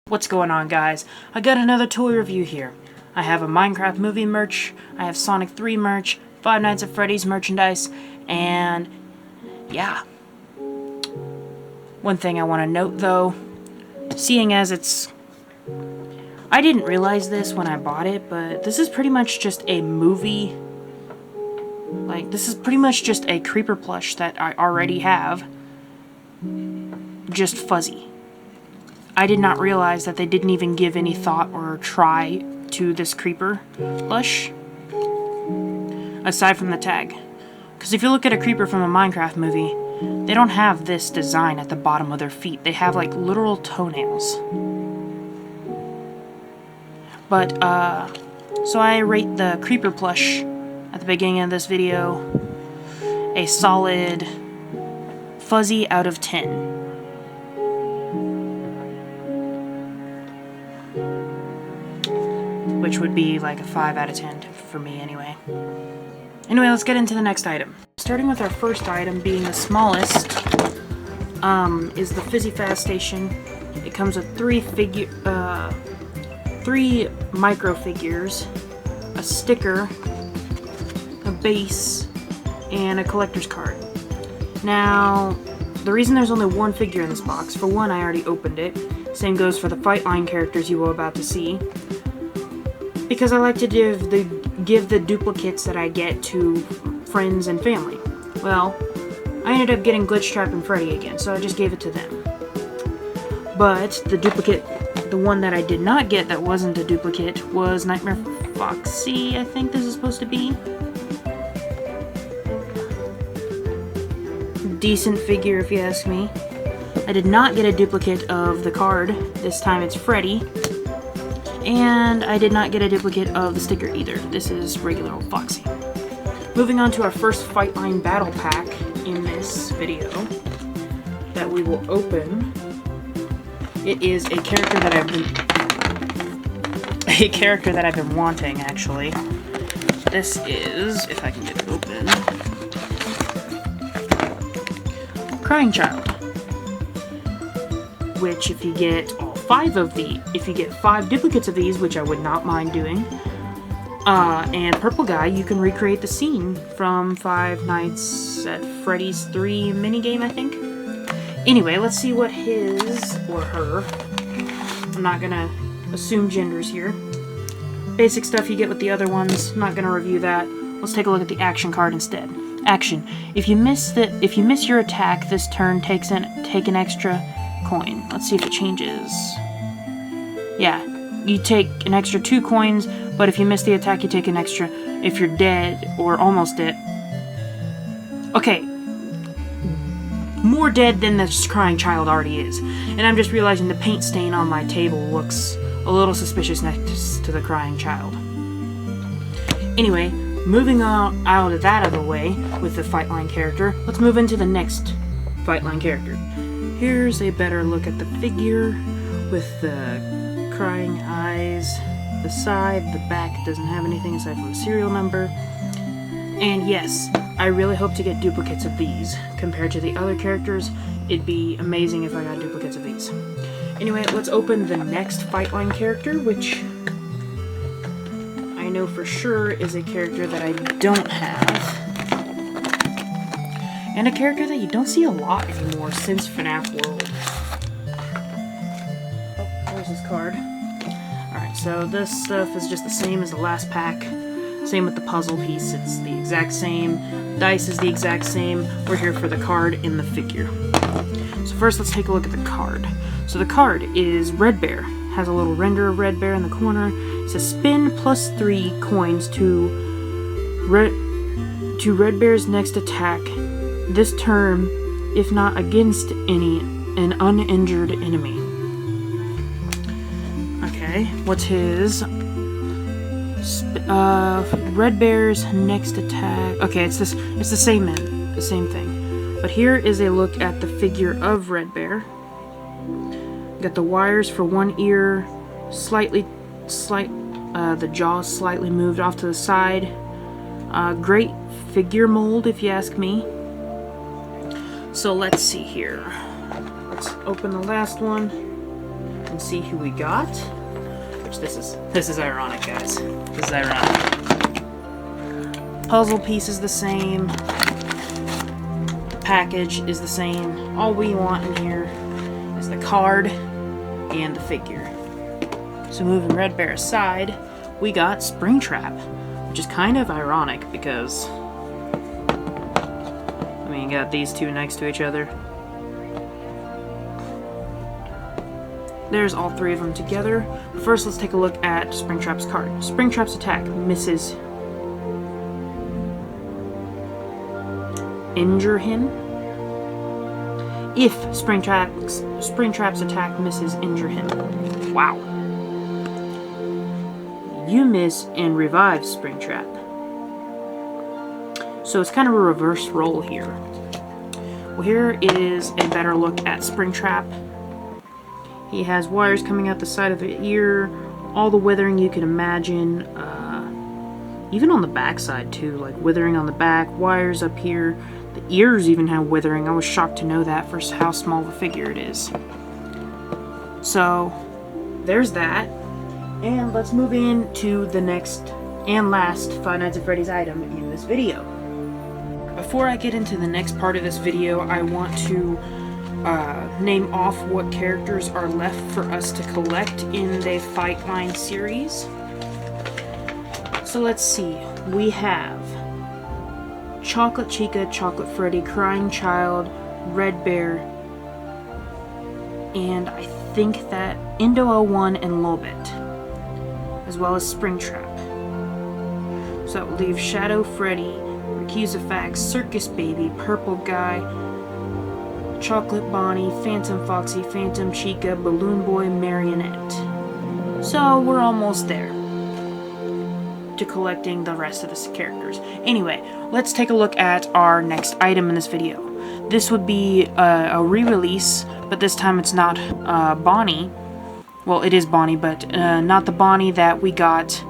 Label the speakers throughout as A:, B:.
A: What's going on, guys? I got another toy review here. I have a Minecraft movie merch, I have Sonic 3 merch, Five Nights at Freddy's merchandise, and yeah. One thing I want to note though, seeing as it's... I didn't realize this when I bought it, but this is pretty much just a movie... this is pretty much just a creeper plush that I already have, just fuzzy. I did not realize that they didn't even give any thought or try to this creeper plush, aside from the tag. Because if you look at a creeper from a Minecraft movie, they don't have this design at the bottom of their feet. They have like literal toenails. But, so I rate the creeper plush at the beginning of this video a solid fuzzy out of 10. Which would be like a 5 out of 10 for me anyway. Anyway, let's get into the next item. Starting with our first item, being the smallest, is the Fizzy Fast Station. It comes with three micro figures, a sticker, a base, and a collector's card. Now, the reason there's only one figure in this box, for one, I already opened it. Same goes for the fight line characters you will about to see. Because I like to give the duplicates that I get to friends and family. Well, I ended up getting Glitchtrap and Freddy again, so I just gave it to them. But the duplicate, the one that I did not get that wasn't a duplicate, was Nightmare Foxy, I think this is supposed to be. Decent figure if you ask me. I did not get a duplicate of the card. This time it's Freddy. And I did not get a duplicate of the sticker either. This is regular old Foxy. Moving on to our first Fight Line Battle Pack in this video that we will open. It is a character that I've been wanting, actually. This is, if I can get it open, Crying Child. Which, if you get if you get 5 duplicates of these, which I would not mind doing, and Purple Guy, you can recreate the scene from Five Nights at Freddy's 3 minigame, I think. Anyway, let's see what his or her, I'm not gonna assume genders here. Basic stuff you get with the other ones, not gonna review that. Let's take a look at the action card instead. Action. If you miss your attack this turn, take an extra coin. Let's see if it changes. Yeah, you take an extra 2 coins, but if you miss the attack, you take an extra if you're dead or almost dead. Okay, more dead than this Crying Child already is. And I'm just realizing the paint stain on my table looks a little suspicious next to the Crying Child. Anyway, moving on out of that of the way with the Fight Line character, let's move into the next Fight Line character. Here's a better look at the figure with the crying eyes, the side, the back doesn't have anything aside from a serial number. And yes, I really hope to get duplicates of these. Compared to the other characters, it'd be amazing if I got duplicates of these. Anyway, let's open the next Fight Line character, which I know for sure is a character that I don't have. And a character that you don't see a lot anymore since FNAF World. Oh, there's his card. Alright, so this stuff is just the same as the last pack. Same with the puzzle piece, it's the exact same. Dice is the exact same. We're here for the card in the figure. So first let's take a look at the card. So the card is Red Bear. Has a little render of Red Bear in the corner. It says spin plus 3 coins to Red Bear's next attack this turn, if not against an uninjured enemy. Okay, what's his? Red Bear's next attack. Okay, it's the same thing. But here is a look at the figure of Red Bear. Got the wires for one ear, the jaw slightly moved off to the side. Great figure mold, if you ask me. So let's see here. Let's open the last one. and see who we got. Which this is ironic, guys. This is ironic. Puzzle piece is the same. Package is the same. All we want in here is the card and the figure. So moving Red Bear aside, we got Springtrap, which is kind of ironic because, I mean, you got these two next to each other. There's all three of them together. But first, let's take a look at Springtrap's card. Springtrap's attack misses. Injure him. If Springtrap's attack misses, injure him. Wow. You miss and revive Springtrap. So it's kind of a reverse roll here. Well, here is a better look at Springtrap. He has wires coming out the side of the ear, all the withering you can imagine, even on the back side too, like withering on the back, wires up here. The ears even have withering. I was shocked to know that for how small of a figure it is. So, there's that. And let's move into the next and last Five Nights at Freddy's item in this video. Before I get into the next part of this video, I want to name off what characters are left for us to collect in the Fight Line series. So let's see. We have Chocolate Chica, Chocolate Freddy, Crying Child, Red Bear, and I think that Indo-01 and Lobit, as well as Springtrap. So that will leave Shadow Freddy, Recusafax, Circus Baby, Purple Guy, Chocolate Bonnie, Phantom Foxy, Phantom Chica, Balloon Boy, Marionette. So we're almost there to collecting the rest of the characters. Anyway, let's take a look at our next item in this video. This would be a re-release, but this time it's not Bonnie. Well, it is Bonnie, but not the Bonnie that we got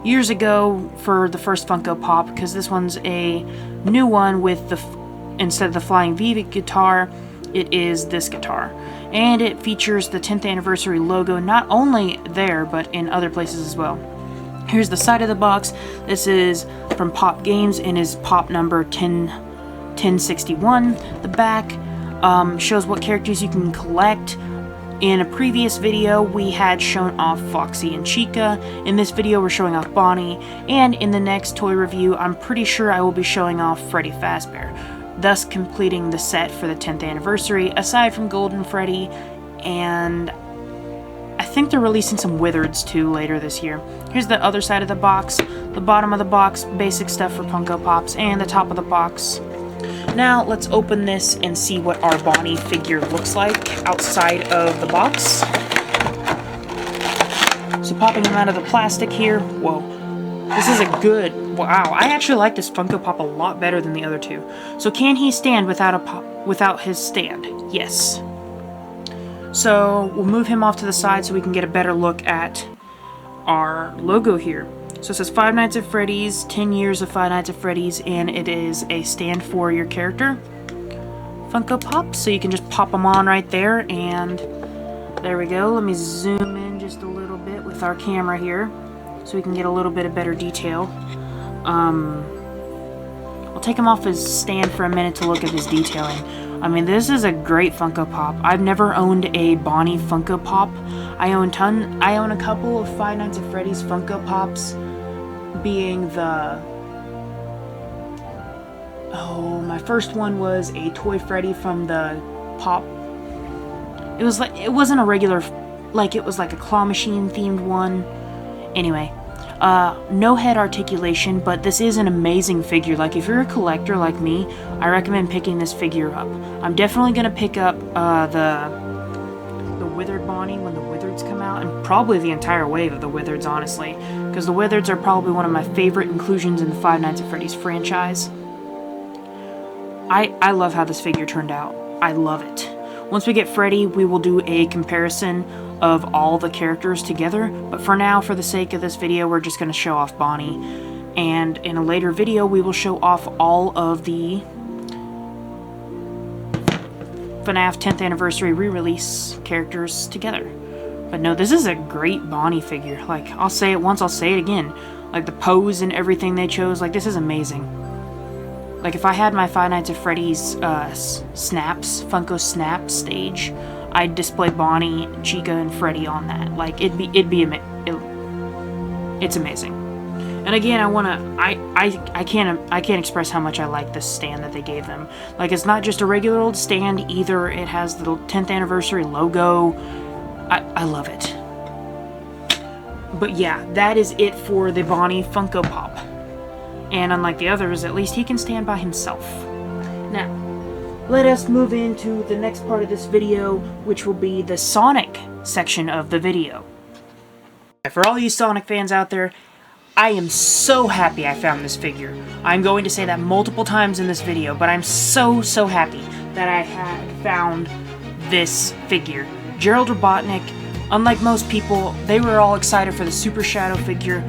A: years ago for the first Funko Pop, because this one's a new one with the, instead of the Flying V guitar, it is this guitar. And it features the 10th anniversary logo, not only there, but in other places as well. Here's the side of the box. This is from Pop Games and is Pop number 1061. The back shows what characters you can collect. In a previous video, we had shown off Foxy and Chica. In this video, we're showing off Bonnie. And in the next toy review, I'm pretty sure I will be showing off Freddy Fazbear, thus completing the set for the 10th anniversary, aside from Golden Freddy, and I think they're releasing some Wizards too later this year. Here's the other side of the box, the bottom of the box, basic stuff for Funko Pops, and the top of the box. Now let's open this and see what our Bonnie figure looks like outside of the box. So popping him out of the plastic here, whoa, this is a good, wow, I actually like this Funko Pop a lot better than the other two. So can he stand without his stand? Yes. So we'll move him off to the side so we can get a better look at our logo here. So it says Five Nights at Freddy's, 10 years of Five Nights at Freddy's, and it is a stand for your character Funko Pop. So you can just pop them on right there, and there we go. Let me zoom in just a little bit with our camera here so we can get a little bit of better detail. I'll take him off his stand for a minute to look at his detailing. I mean, this is a great Funko Pop. I've never owned a Bonnie Funko Pop. I own a couple of Five Nights at Freddy's Funko Pops, being the... Oh, my first one was a Toy Freddy from the Pop. It was like, it wasn't a regular, like it was like a claw machine themed one. Anyway, no head articulation, but this is an amazing figure. Like, if you're a collector like me, I recommend picking this figure up. I'm definitely going to pick up the Withered Bonnie when the Wizards come out, and probably the entire wave of the Wizards, honestly, because the Wizards are probably one of my favorite inclusions in the Five Nights at Freddy's franchise. I love how this figure turned out. I love it. Once we get Freddy, we will do a comparison of all the characters together, but for now, for the sake of this video, we're just going to show off Bonnie, and in a later video, we will show off all of the FNAF 10th Anniversary re-release characters together. But no, this is a great Bonnie figure. Like, I'll say it once, I'll say it again. Like, the pose and everything they chose, like, this is amazing. Like, if I had my Five Nights at Freddy's Snaps, Funko Snap stage, I'd display Bonnie, Chica, and Freddy on that. Like, it's amazing. And again, I can't express how much I like this stand that they gave them. Like, it's not just a regular old stand either. It has the 10th anniversary logo. I love it. But yeah, that is it for the Bonnie Funko Pop. And unlike the others, at least he can stand by himself. Now, let us move into the next part of this video, which will be the Sonic section of the video. For all you Sonic fans out there, I am so happy I found this figure. I'm going to say that multiple times in this video, but I'm so happy that I had found this figure. Gerald Robotnik, unlike most people, they were all excited for the Super Shadow figure.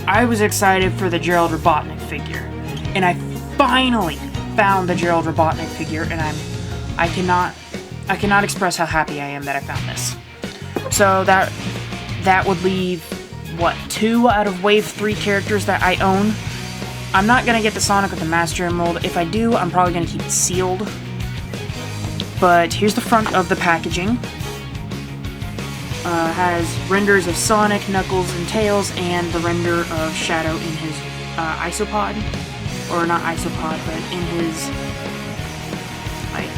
A: I was excited for the Gerald Robotnik figure. And I finally found the Gerald Robotnik figure, and I cannot express how happy I am that I found this. So that would leave, what, 2 out of Wave 3 characters that I own. I'm not going to get the Sonic with the Master Emerald. If I do, I'm probably going to keep it sealed. But here's the front of the packaging. Has renders of Sonic, Knuckles, and Tails, and the render of Shadow in his isopod. Or not isopod, but in his, like,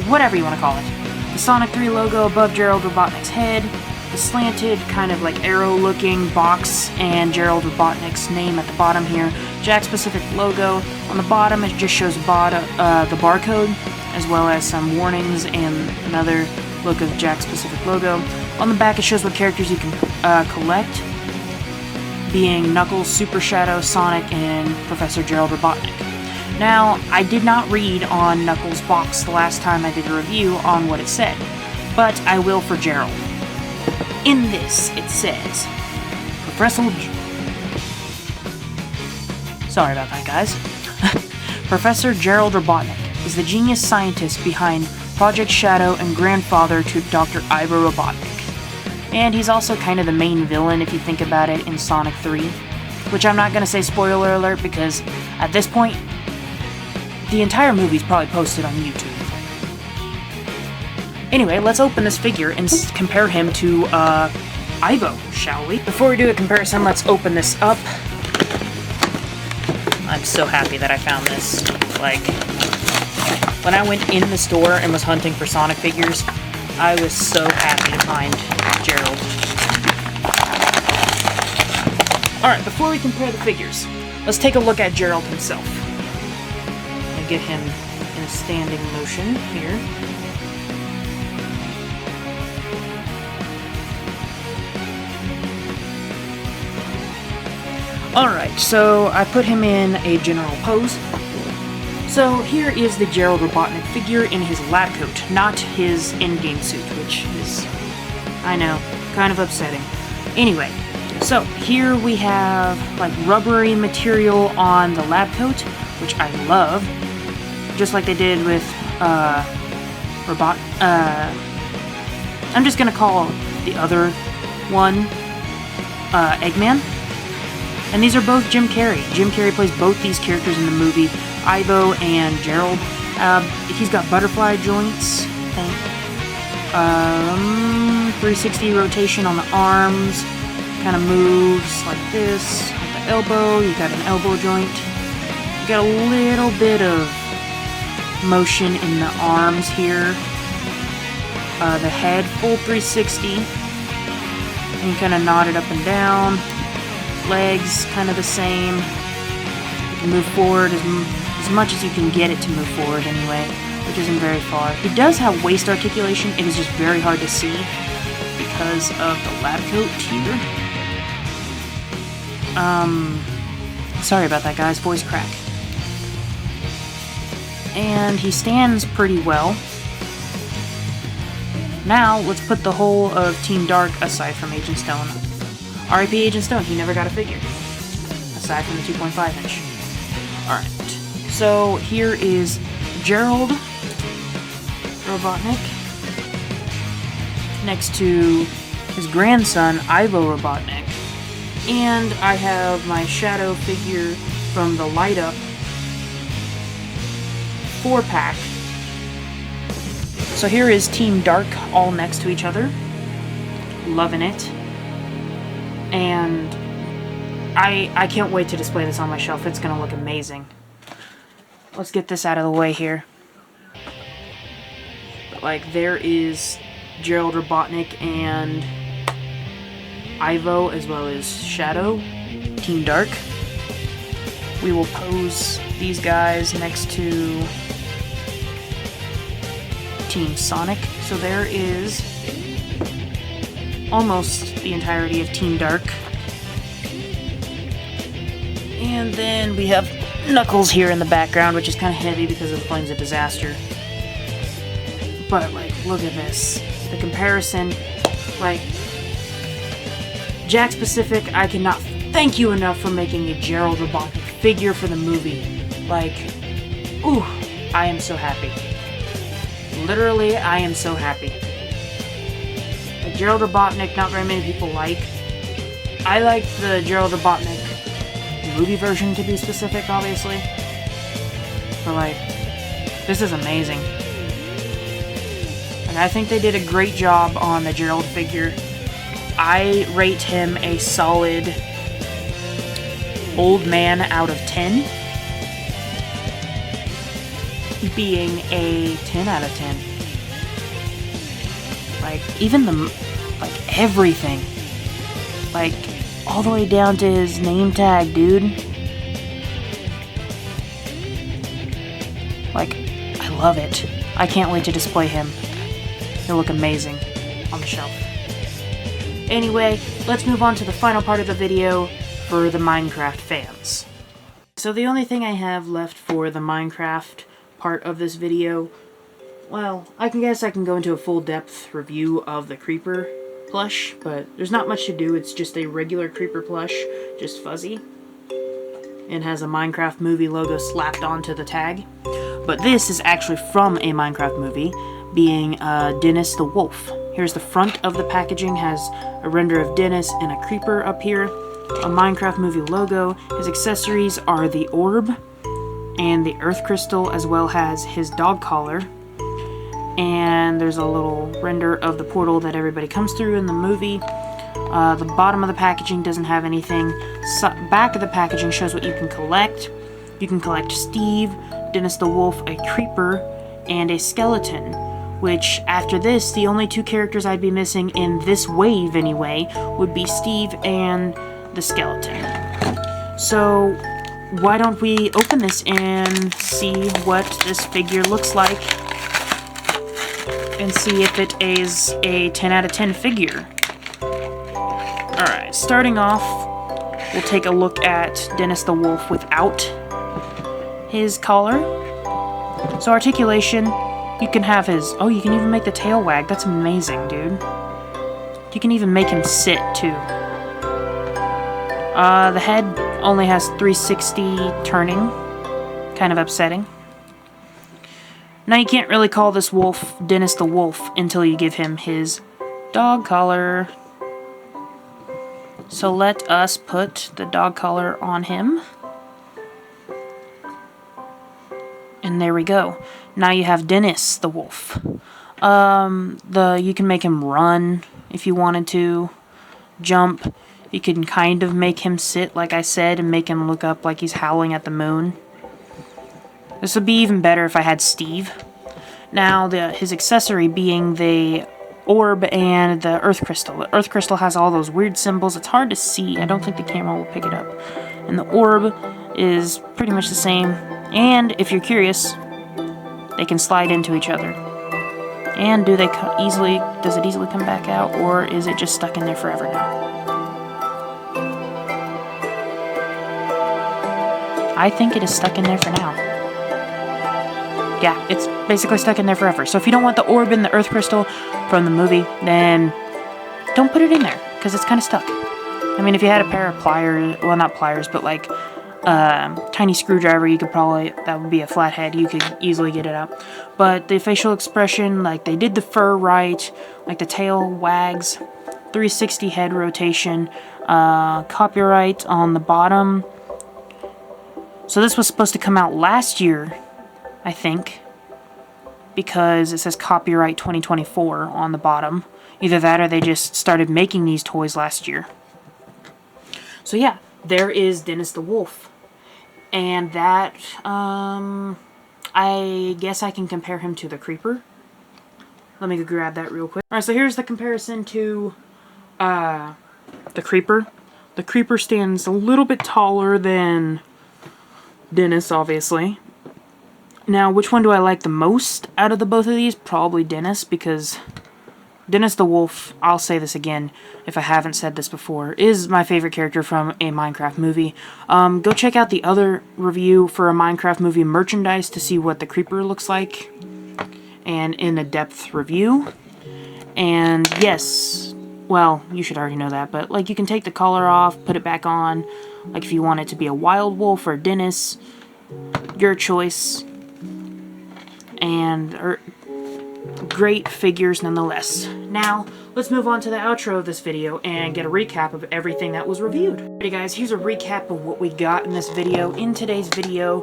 A: whatever you want to call it. The Sonic 3 logo above Gerald Robotnik's head, the slanted, kind of like arrow-looking box, and Gerald Robotnik's name at the bottom here. Jakks Pacific logo. On the bottom, it just shows the barcode, as well as some warnings and another look of Jakks Pacific logo. On the back, it shows what characters you can collect, being Knuckles, Super Shadow, Sonic, and Professor Gerald Robotnik. Now, I did not read on Knuckles' box the last time I did a review on what it said, but I will for Gerald. In this, it says, Sorry about that, guys. Professor Gerald Robotnik is the genius scientist behind Project Shadow and grandfather to Dr. Ivo Robotnik. And he's also kind of the main villain if you think about it in Sonic 3, which I'm not going to say spoiler alert because at this point, the entire movie's probably posted on YouTube. Anyway, let's open this figure and compare him to Ivo, shall we? Before we do a comparison, let's open this up. I'm so happy that I found this. Like, when I went in the store and was hunting for Sonic figures, I was so happy to find Gerald. Alright, before we compare the figures, let's take a look at Gerald himself. I'm gonna get him in a standing motion here. Alright, so I put him in a general pose. So here is the Gerald Robotnik figure in his lab coat, not his in-game suit, which is, I know, kind of upsetting. Anyway, so here we have like rubbery material on the lab coat, which I love, just like they did with I'm just gonna call the other one Eggman. And these are both Jim Carrey. Jim Carrey plays both these characters in the movie, Ivo and Gerald. He's got butterfly joints, I think. 360 rotation on the arms. Kind of moves like this. At the elbow, you got an elbow joint. You got a little bit of motion in the arms here. The head, full 360. And you kind of nod it up and down. Legs, kind of the same. You can move forward as much as you can get it to move forward anyway, which isn't very far. He does have waist articulation, it is just very hard to see because of the lab coat here. Sorry about that, guys, voice crack. And he stands pretty well. Now, let's put the whole of Team Dark aside from Agent Stone. R.I.P. Agent Stone, he never got a figure. Aside from the 2.5 inch. Alright, so here is Gerald Robotnik. next to his grandson, Ivo Robotnik. And I have my Shadow figure from the Light Up 4-pack. So here is Team Dark all next to each other. Loving it. And I can't wait to display this on my shelf. It's gonna look amazing. Let's get this out of the way here. But like, there is Gerald Robotnik and Ivo, as well as Shadow, Team Dark. We will pose these guys next to Team Sonic. So there is almost the entirety of Team Dark. And then we have Knuckles here in the background, which is kind of heavy because of the Plains of Disaster. But, like, look at this. The comparison, like, Jakks Pacific, I cannot thank you enough for making a Gerald Robotnik figure for the movie. Like, ooh, I am so happy. Literally, I am so happy. Like, Gerald Robotnik, not very many people like. I like the Gerald Robotnik movie version, to be specific, obviously. But, like, this is amazing. And I think they did a great job on the Gerald figure. I rate him a solid old man out of 10. Being a 10 out of 10. Like, even the, like, everything. Like, all the way down to his name tag, dude. Like, I love it. I can't wait to display him. He'll look amazing on the shelf. Anyway, let's move on to the final part of the video for the Minecraft fans. So the only thing I have left for the Minecraft part of this video, well, I guess I can go into a full-depth review of the Creeper plush, but there's not much to do. It's just a regular Creeper plush, just fuzzy, and has a Minecraft movie logo slapped onto the tag. But this is actually from a Minecraft movie, being Dennis the Wolf. Here's the front of the packaging, has a render of Dennis and a creeper up here, a Minecraft movie logo. His accessories are the orb and the earth crystal, as well as his dog collar. And there's a little render of the portal that everybody comes through in the movie. The bottom of the packaging doesn't have anything. Back of the packaging shows what you can collect. You can collect Steve, Dennis the Wolf, a creeper, and a skeleton. Which, after this, the only two characters I'd be missing in this wave, anyway, would be Steve and the skeleton. So, why don't we open this and see what this figure looks like, and see if it is a 10 out of 10 figure. Alright, starting off, we'll take a look at Dennis the Wolf without his collar. So, articulation. You can have his... Oh, you can even make the tail wag. That's amazing, dude. You can even make him sit, too. The head only has 360 turning. Kind of upsetting. Now, you can't really call this wolf Dennis the Wolf until you give him his dog collar. So let us put the dog collar on him. And there we go. Now you have Dennis the Wolf. You can make him run if you wanted to. Jump. You can kind of make him sit, like I said, and make him look up like he's howling at the moon. This would be even better if I had Steve. Now, his accessory being the orb and the earth crystal. The earth crystal has all those weird symbols. It's hard to see. I don't think the camera will pick it up. And the orb is pretty much the same. And if you're curious, they can slide into each other. And does it easily come back out, or is it just stuck in there forever now? I think it is stuck in there for now. Yeah, it's basically stuck in there forever. So if you don't want the orb and the earth crystal from the movie, then don't put it in there, because it's kind of stuck. I mean, if you had a pair of pliers, well, not pliers, but like tiny screwdriver, you could probably, that would be a flathead, you could easily get it out. But the facial expression, like, they did the fur right, like the tail wags, 360 head rotation, copyright on the bottom. So this was supposed to come out last year, I think, because it says copyright 2024 on the bottom. Either that or they just started making these toys last year. So yeah, there is Dennis the Wolf. And that, I guess I can compare him to the Creeper. Let me go grab that real quick. Alright, so here's the comparison to the Creeper. The Creeper stands a little bit taller than Dennis, obviously. Now, which one do I like the most out of the both of these? Probably Dennis, because Dennis the Wolf, I'll say this again if I haven't said this before, is my favorite character from a Minecraft movie. Go check out the other review for a Minecraft movie merchandise to see what the Creeper looks like, and in a depth review. And yes, well, you should already know that, but like you can take the collar off, put it back on, like if you want it to be a wild wolf or Dennis, your choice. And great figures nonetheless. Now, let's move on to the outro of this video and get a recap of everything that was reviewed. Alrighty guys, here's a recap of what we got in this video. In today's video,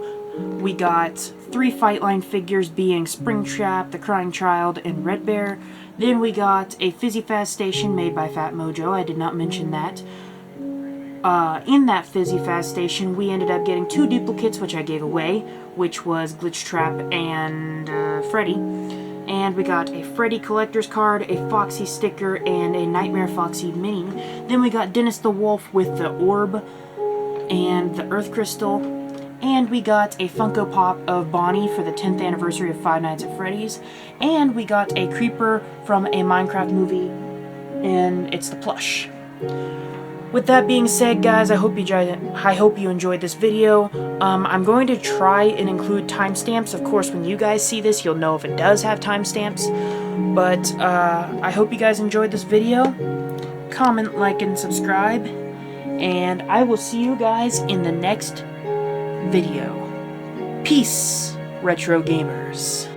A: we got 3 Fightline figures being Springtrap, the Crying Child, and Red Bear. Then we got a Fizzy Faz station made by Fat Mojo. I did not mention that. In that Fizzy Faz station, we ended up getting 2 duplicates, which I gave away, which was Glitch Trap and Freddy. And we got a Freddy collector's card, a Foxy sticker, and a Nightmare Foxy mini. Then we got Dennis the Wolf with the orb and the Earth Crystal. And we got a Funko Pop of Bonnie for the 10th anniversary of Five Nights at Freddy's. And we got a Creeper from a Minecraft movie, and it's the plush. With that being said, guys, I hope you enjoyed this video. I'm going to try and include timestamps. Of course, when you guys see this, you'll know if it does have timestamps. But I hope you guys enjoyed this video. Comment, like, and subscribe. And I will see you guys in the next video. Peace, retro gamers.